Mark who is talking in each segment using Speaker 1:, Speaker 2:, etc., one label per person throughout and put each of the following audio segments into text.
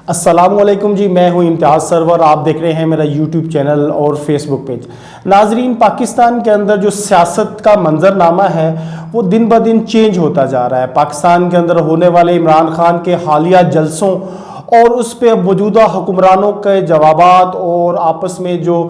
Speaker 1: السلام علیکم جی، میں ہوں امتیاز سرور. آپ دیکھ رہے ہیں میرا یوٹیوب چینل اور فیس بک پیج. ناظرین، پاکستان کے اندر جو سیاست کا منظرنامہ ہے وہ دن بہ دن چینج ہوتا جا رہا ہے. پاکستان کے اندر ہونے والے عمران خان کے حالیہ جلسوں اور اس پہ موجودہ حکمرانوں کے جوابات اور آپس میں جو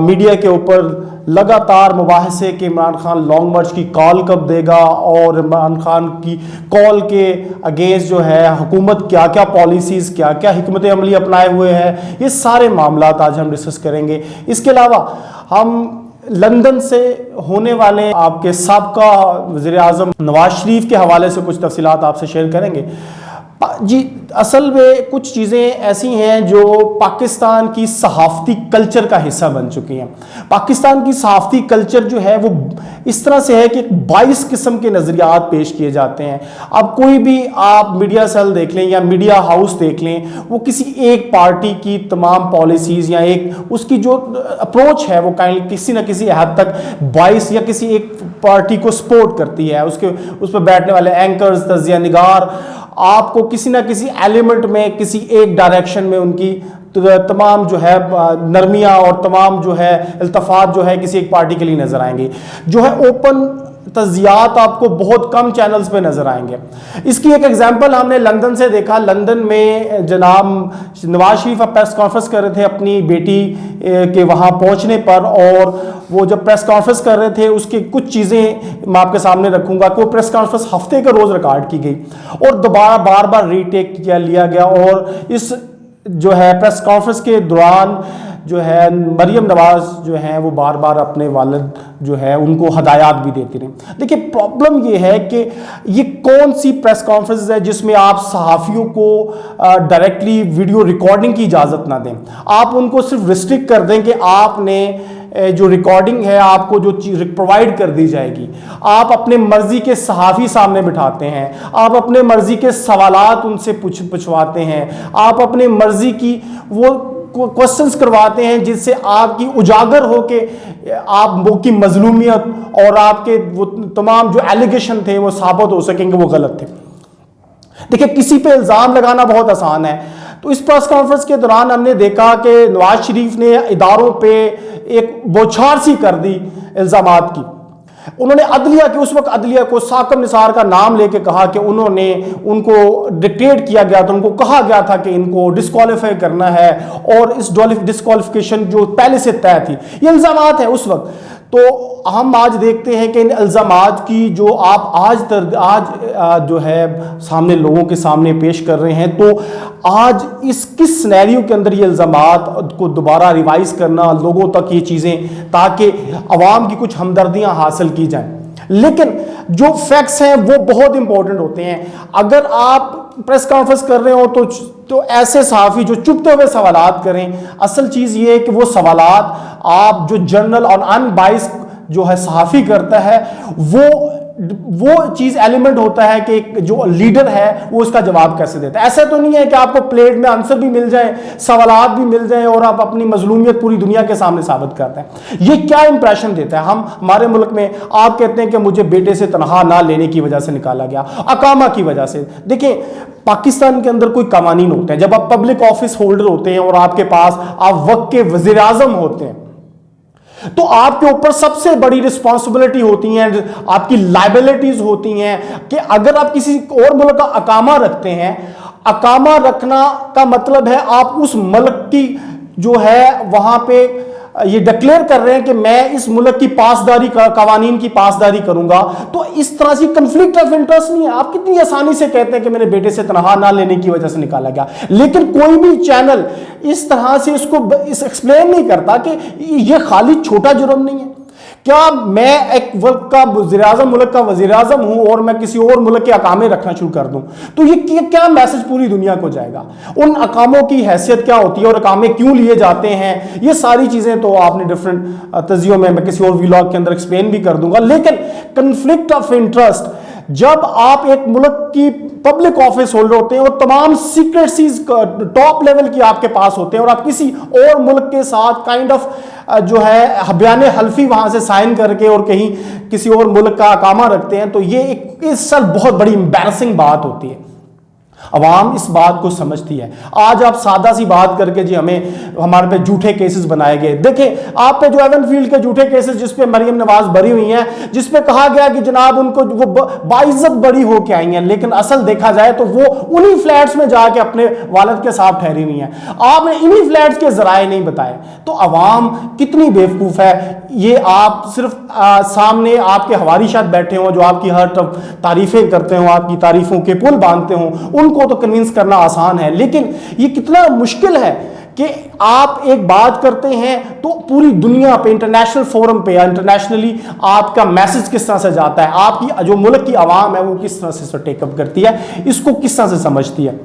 Speaker 1: میڈیا کے اوپر لگاتار مباحثے کہ عمران خان لانگ مارچ کی کال کب دے گا اور عمران خان کی کال کے اگینسٹ جو ہے حکومت کیا کیا پالیسیز کیا کیا حکمت عملی اپنائے ہوئے ہیں، یہ سارے معاملات آج ہم ڈسکس کریں گے. اس کے علاوہ ہم لندن سے ہونے والے آپ کے سابقہ وزیر اعظم نواز شریف کے حوالے سے کچھ تفصیلات آپ سے شیئر کریں گے. جی، اصل میں کچھ چیزیں ایسی ہیں جو پاکستان کی صحافتی کلچر کا حصہ بن چکی ہیں. پاکستان کی صحافتی کلچر جو ہے وہ اس طرح سے ہے کہ 22 قسم کے نظریات پیش کیے جاتے ہیں. اب کوئی بھی آپ میڈیا سیل دیکھ لیں یا میڈیا ہاؤس دیکھ لیں، وہ کسی ایک پارٹی کی تمام پالیسیز یا ایک اس کی جو اپروچ ہے وہ کسی نہ کسی حد تک 22 یا کسی ایک پارٹی کو سپورٹ کرتی ہے. اس پہ بیٹھنے والے اینکرز، تجزیہ نگار آپ کو کسی نہ کسی ایلیمنٹ میں کسی ایک ڈائریکشن میں ان کی تمام جو ہے نرمیاں اور تمام جو ہے التفات جو ہے کسی ایک پارٹی کے لیے نظر آئیں گے. جو ہے اوپن تجزیات آپ کو بہت کم چینلز پہ نظر آئیں گے. اس کی ایک ایگزامپل ہم نے لندن سے دیکھا. لندن میں جناب نواز شریف پریس کانفرنس کر رہے تھے اپنی بیٹی کے وہاں پہنچنے پر، اور وہ جب پریس کانفرنس کر رہے تھے اس کی کچھ چیزیں میں آپ کے سامنے رکھوں گا کہ وہ پریس کانفرنس ہفتے کے روز ریکارڈ کی گئی اور دوبارہ بار بار ری ٹیک لیا گیا. اور اس جو ہے پریس کانفرنس کے دوران جو ہے مریم نواز جو ہیں وہ بار بار اپنے والد جو ہے ان کو ہدایات بھی دیتی رہیں. دیکھیں، پرابلم یہ ہے کہ یہ کون سی پریس کانفرنس ہے جس میں آپ صحافیوں کو ڈائریکٹلی ویڈیو ریکارڈنگ کی اجازت نہ دیں. آپ ان کو صرف ریسٹرکٹ کر دیں کہ آپ نے جو ریکارڈنگ ہے آپ کو جو چیز پرووائڈ کر دی جائے گی. آپ اپنے مرضی کے صحافی سامنے بٹھاتے ہیں، آپ اپنے مرضی کے سوالات ان سے پوچھواتے ہیں، آپ اپنے مرضی کی وہ کوسچنز کرواتے ہیں جس سے آپ کی اجاگر ہو کہ آپ کی مظلومیت اور آپ کے وہ تمام جو ایلیگیشن تھے وہ ثابت ہو سکیں کہ وہ غلط تھے. دیکھیں، کسی پہ الزام لگانا بہت آسان ہے. تو اس پریس کانفرنس کے دوران ہم نے دیکھا کہ نواز شریف نے اداروں پہ ایک بوچھار سی کر دی الزامات کی. انہوں نے عدلیہ کی، اس وقت عدلیہ کو ثاقب نثار کا نام لے کے کہا کہ انہوں نے ان کو ڈکٹیٹ کیا گیا تھا، ان کو کہا گیا تھا کہ ان کو ڈسکوالیفائی کرنا ہے، اور اس ڈسکوالیفیکیشن جو پہلے سے طے تھی. یہ الزامات ہیں اس وقت. تو ہم آج دیکھتے ہیں کہ ان الزامات کی جو آپ آج جو ہے سامنے لوگوں کے سامنے پیش کر رہے ہیں، تو آج کس سینیریو کے اندر یہ الزامات کو دوبارہ ریوائز کرنا لوگوں تک یہ چیزیں تاکہ عوام کی کچھ ہمدردیاں حاصل کی جائیں. لیکن جو فیکٹس ہیں وہ بہت امپورٹنٹ ہوتے ہیں. اگر آپ پریس کانفرنس کر رہے ہو تو ایسے صحافی جو چپتے ہوئے سوالات کریں. اصل چیز یہ ہے کہ وہ سوالات آپ جو جرنل اور ان بائس جو ہے صحافی کرتا ہے وہ چیز ایلیمنٹ ہوتا ہے کہ جو لیڈر ہے وہ اس کا جواب کیسے دیتا ہے. ایسا تو نہیں ہے کہ آپ کو پلیٹ میں آنسر بھی مل جائے، سوالات بھی مل جائیں اور آپ اپنی مظلومیت پوری دنیا کے سامنے ثابت کرتے ہیں. یہ کیا امپریشن دیتا ہے؟ ہمارے ملک میں آپ کہتے ہیں کہ مجھے بیٹے سے تنخواہ نہ لینے کی وجہ سے نکالا گیا، اقامہ کی وجہ سے. دیکھیں، پاکستان کے اندر کوئی قوانین ہوتے ہیں. جب آپ پبلک آفس ہولڈر ہوتے ہیں اور آپ کے پاس آپ وقت کے وزیر اعظم ہوتے ہیں تو آپ کے اوپر سب سے بڑی رسپانسبلٹی ہوتی ہیں، آپ کی لائبلٹیز ہوتی ہیں کہ اگر آپ کسی اور ملک کا اقامہ رکھتے ہیں، اقامہ رکھنا کا مطلب ہے آپ اس ملک کی جو ہے وہاں پہ یہ ڈکلیئر کر رہے ہیں کہ میں اس ملک کی پاسداری قوانین کی پاسداری کروں گا. تو اس طرح سے کنفلکٹ آف انٹرسٹ نہیں ہے. آپ کتنی آسانی سے کہتے ہیں کہ میرے بیٹے سے تنخواہ نہ لینے کی وجہ سے نکالا گیا، لیکن کوئی بھی چینل اس طرح سے اس کو ایکسپلین نہیں کرتا کہ یہ خالی چھوٹا جرم نہیں ہے. کیا میں ایک ملک کا وزیر اعظم، ملک کا وزیر اعظم ہوں اور میں کسی اور ملک کے اقامے رکھنا شروع کر دوں تو یہ کیا میسج پوری دنیا کو جائے گا؟ ان اقاموں کی حیثیت کیا ہوتی ہے اور اقامے کیوں لیے جاتے ہیں؟ یہ ساری چیزیں تو آپ نے ڈفرنٹ تجزیوں میں کسی اور ویلاگ کے اندر ایکسپلین بھی کر دوں گا. لیکن کنفلکٹ آف انٹرسٹ، جب آپ ایک ملک کی پبلک آفس ہولڈر ہوتے ہیں اور تمام سیکریٹسیز ٹاپ لیول کی آپ کے پاس ہوتے ہیں اور آپ کسی اور ملک کے ساتھ کائنڈ آف جو ہے بیان حلفی وہاں سے سائن کر کے اور کہیں کسی اور ملک کا اقامہ رکھتے ہیں، تو یہ ایک اس سال بہت بڑی امبیرسنگ بات ہوتی ہے. عوام اس بات کو سمجھتی ہے. آج آپ سادہ سی بات کر کے جی ہمارے پہ جھوٹے کیسز بنائے گئے. دیکھیں آپ پہ جو ایون فیلڈ کے جھوٹے کیسز جس پہ مریم نواز بری ہوئی ہیں, جس پہ کہا گیا کہ جناب ان کو وہ باعزت بری ہو کے آئی ہیں, لیکن اصل دیکھا جائے تو وہ انہی فلیٹس میں جا کے اپنے والد کے ساتھ ٹھہری ہوئی ہیں. آپ نے انہی فلیٹس کے ذرائع نہیں بتائے. تو عوام کتنی بیوقوف ہے, یہ آپ صرف سامنے آپ کے حواری شاید بیٹھے ہوں جو آپ کی ہر تعریفیں کرتے ہوں, آپ کی تعریفوں کے پل باندھتے ہوں, ان کو تو کنونس کرنا آسان ہے, لیکن یہ کتنا مشکل ہے کہ آپ ایک بات کرتے ہیں تو پوری دنیا پہ, انٹرنیشنل فورم پہ یا انٹرنیشنلی آپ کا میسج کس طرح سے جاتا ہے, آپ کی جو ملک کی عوام ہے وہ کس طرح سے ٹیک اپ کرتی ہے, اس کو کس طرح سے سمجھتی ہے.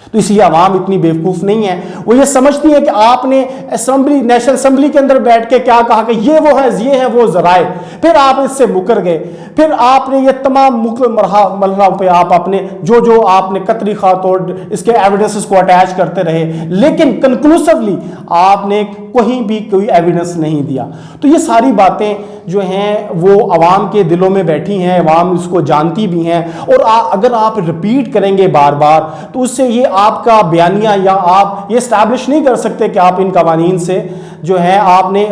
Speaker 1: تو اس لیے عوام اتنی بیوقوف نہیں ہے, وہ یہ سمجھتی ہے کہ آپ نے اسمبلی, نیشنل اسمبلی کے اندر بیٹھ کے کیا کہا کہ یہ وہ ذرائع, پھر آپ اس سے مکر گئے, پھر آپ نے یہ تمام مرحلوں پہ آپ اپنے جو آپ نے قطری خط اور اس کے ایویڈنسز کو اٹیچ کرتے رہے, لیکن کنکلوسیولی آپ نے کہیں بھی کوئی ایویڈنس نہیں دیا. تو یہ ساری باتیں جو ہیں وہ عوام کے دلوں میں بیٹھی ہیں, عوام اس کو جانتی بھی ہیں, اور اگر آپ ریپیٹ کریں گے بار بار تو اس سے یہ آپ کا بیانیہ یا آپ یہ اسٹیبلش نہیں کر سکتے کہ آپ ان قوانین سے جو ہے آپ نے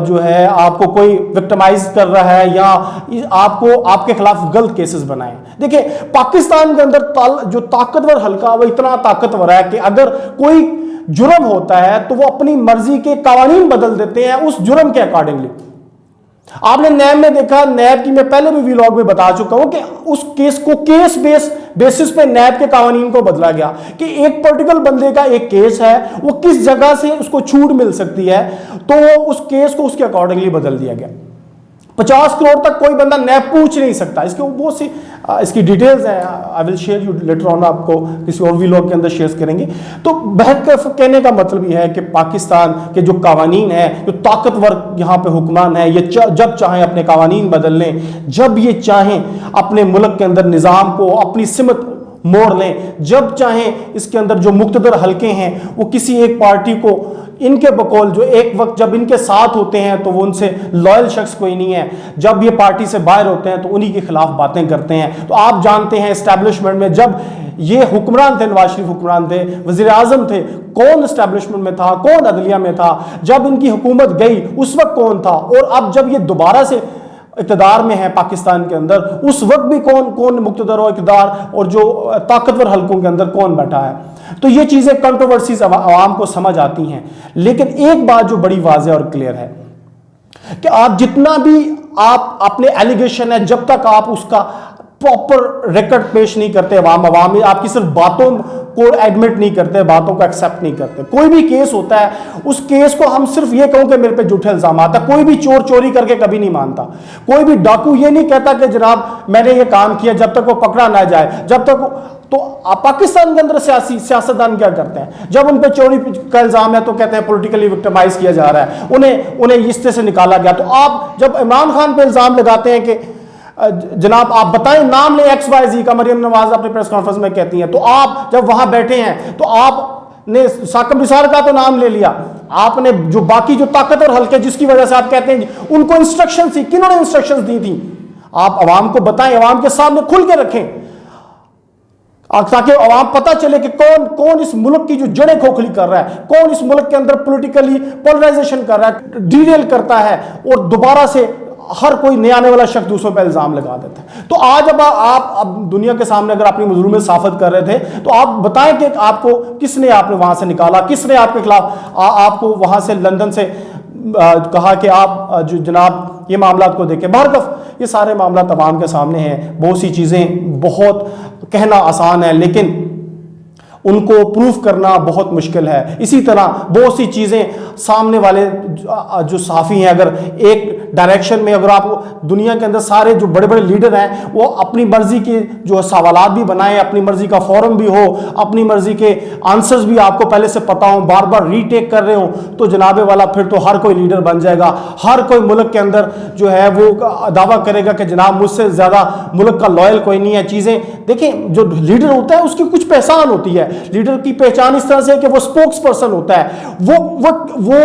Speaker 1: جو ہے آپ کو کوئی وکٹمائز کر رہا ہے یا آپ کو آپ کے خلاف غلط کیسز بنائیں. دیکھیں پاکستان کے اندر جو طاقتور حلقہ وہ اتنا طاقتور ہے کہ اگر کوئی جرم ہوتا ہے تو وہ اپنی مرضی کے قوانین بدل دیتے ہیں اس جرم کے اکارڈنگلی. آپ نے نیب میں دیکھا, نیب کی میں پہلے بھی ویلاگ میں بتا چکا ہوں کہ اس کیس کو کیس بیسس پہ نیب کے قوانین کو بدلا گیا کہ ایک پرٹیکولر بندے کا ایک کیس ہے, وہ کس جگہ سے اس کو چھوٹ مل سکتی ہے, تو اس کیس کو اس کے اکارڈنگلی بدل دیا گیا. 50 کروڑ تک کوئی بندہ نیب پوچھ نہیں سکتا. اس کے بہت سی اس کی ڈیٹیلز ہیں, I will share you later on, آپ کو کسی اور ویلاگ کے اندر شیئر کریں گے. تو بہرکیف کہنے کا مطلب یہ ہے کہ پاکستان کے جو قوانین ہیں, جو طاقتور یہاں پہ حکمران ہیں, یہ جب چاہیں اپنے قوانین بدل لیں, جب یہ چاہیں اپنے ملک کے اندر نظام کو اپنی سمت موڑ لیں, جب چاہیں اس کے اندر جو مقتدر حلقے ہیں وہ کسی ایک پارٹی کو, ان کے بقول جو ایک وقت جب ان کے ساتھ ہوتے ہیں تو وہ ان سے لائل شخص کوئی نہیں ہے, جب یہ پارٹی سے باہر ہوتے ہیں تو انہی کے خلاف باتیں کرتے ہیں. تو آپ جانتے ہیں اسٹیبلشمنٹ میں جب یہ حکمران تھے, نواز شریف حکمران تھے, وزیر اعظم تھے, کون اسٹیبلشمنٹ میں تھا, کون عدلیہ میں تھا, جب ان کی حکومت گئی اس وقت کون تھا, اور اب جب یہ دوبارہ سے اقتدار میں ہے پاکستان کے اندر اس وقت بھی کون مقتدر و اقتدار اور جو طاقتور حلقوں کے اندر کون بیٹھا ہے. تو یہ چیزیں کنٹروورسیز عوام کو سمجھ آتی ہیں, لیکن ایک بات جو بڑی واضح اور کلیئر ہے کہ آپ جتنا بھی آپ اپنے ایلیگیشن ہے, جب تک آپ اس کا پراپر ریکارڈ پیش نہیں کرتے عوام میں, آپ کی صرف باتوں کو ایڈمٹ نہیں کرتے, باتوں کو ایکسیپٹ نہیں کرتے. کوئی بھی کیس ہوتا ہے, اس کیس کو ہم صرف یہ کہوں کہ میرے پہ جھوٹے الزامات ہیں, کوئی بھی چوری کر کے کبھی نہیں مانتا, کوئی بھی ڈاکو یہ نہیں کہتا کہ جناب میں نے یہ کام کیا جب تک وہ پکڑا نہ جائے, جب تک. تو پاکستان کے اندر سیاستدان کیا کرتے ہیں, جب ان پہ چوری کا الزام ہے تو کہتے ہیں پولیٹیکلی وکٹمائز کیا جا رہا ہے, انہیں اس طرح سے نکالا گیا. تو آپ جب عمران خان پہ الزام لگاتے ہیں کہ جناب آپ بتائیں نام لیں ایکس وائی زی کا, مریم نواز اپنے پریس کانفرنس میں کہتی ہیں, تو آپ جب وہاں بیٹھے ہیں تو آپ نے ثاقب نثار کا تو نام لے لیا, آپ نے جو باقی جو طاقتور حلقے جس کی وجہ سے آپ کہتے ہیں ان کو انسٹرکشن تھی, کنہوں نے انسٹرکشن دی تھی, آپ عوام کو بتائیں, عوام کے سامنے کھل کے رکھیں تاکہ عوام پتہ چلے کہ کون اس ملک کی جو جڑیں کھوکھلی کر رہا ہے, کون اس ملک کے اندر پولیٹیکلی پولرائزیشن کر رہا ہے, ڈیریل کرتا ہے اور دوبارہ سے ہر کوئی نیا آنے والا شخص دوسروں پہ الزام لگا دیتا ہے. تو آج اب دنیا کے سامنے اگر اپنی مظلومیت ثابت کر رہے تھے تو آپ بتائیں کہ آپ کو کس نے آپ نے وہاں سے نکالا, کس نے آپ کے خلاف آپ کو وہاں سے لندن سے کہا کہ آپ جناب یہ معاملات کو دیکھیں. بہرکیف یہ سارے معاملات عوام کے سامنے ہیں, بہت سی چیزیں بہت کہنا آسان ہے لیکن ان کو پروف کرنا بہت مشکل ہے. اسی طرح بہت سی چیزیں سامنے والے جو صحافی ہیں, اگر ایک ڈائریکشن میں اگر آپ دنیا کے اندر سارے جو بڑے بڑے لیڈر ہیں وہ اپنی مرضی کے جو سوالات بھی بنائیں, اپنی مرضی کا فورم بھی ہو, اپنی مرضی کے آنسرز بھی آپ کو پہلے سے پتا ہوں, بار بار ری ٹیک کر رہے ہوں, تو جناب والا پھر تو ہر کوئی لیڈر بن جائے گا. ہر کوئی ملک کے اندر جو ہے وہ دعویٰ کرے گا کہ جناب مجھ سے زیادہ ملک کا لائل کوئی نہیں ہے. چیزیں دیکھیں, جو لیڈر ہوتا ہے اس کی کچھ پہچان ہوتی ہے, لیڈر کی پہچان اس طرح سے ہے کہ وہ سپوکس پرسن ہوتا ہے, وہ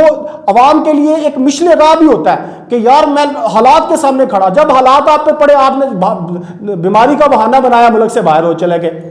Speaker 1: عوام کے لیے ایک مشن راہ بھی ہوتا ہے کہ یار میں حالات کے سامنے کھڑا, جب حالات آپ پہ پڑے آپ نے بیماری کا بہانہ بنایا, ملک سے باہر ہو چلے گئے.